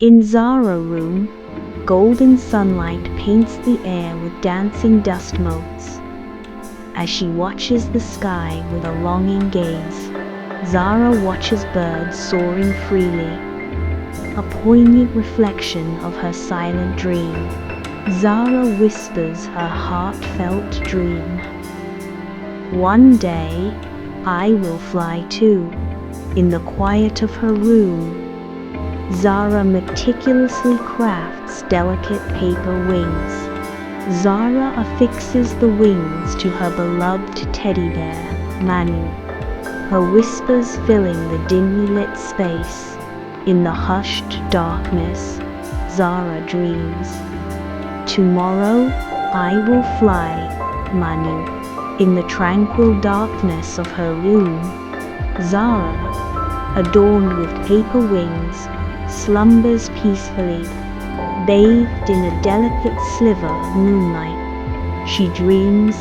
In Zara's room, golden sunlight paints the air with dancing dust motes. As she watches the sky with a longing gaze, Zara watches birds soaring freely, a poignant reflection of her silent dream. Zara whispers her heartfelt dream. One day, I will fly too. In the quiet of her room, Zara meticulously crafts delicate paper wings. Zara affixes the wings to her beloved teddy bear, Manu, her whispers filling the dimly lit space. In the hushed darkness, Zara dreams. Tomorrow, I will fly, Manu. In the tranquil darkness of her room, Zara, adorned with paper wings, slumbers peacefully, bathed in a delicate sliver of moonlight. She dreams,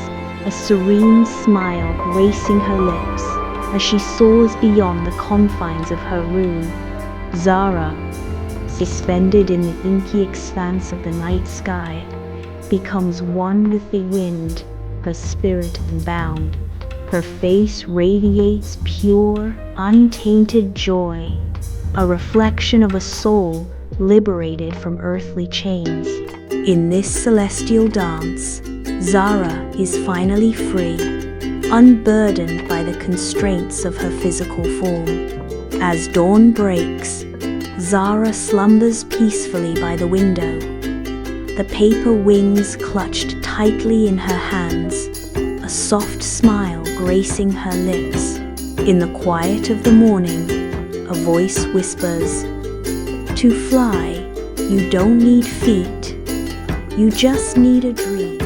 a serene smile gracing her lips as she soars beyond the confines of her room. Zara, suspended in the inky expanse of the night sky, becomes one with the wind, her spirit unbound. Her face radiates pure, untainted joy, a reflection of a soul liberated from earthly chains. In this celestial dance, Zara is finally free, unburdened by the constraints of her physical form. As dawn breaks, Zara slumbers peacefully by the window, the paper wings clutched tightly in her hands, a soft smile gracing her lips. In the quiet of the morning, a voice whispers, "To fly, you don't need feet, you just need a dream."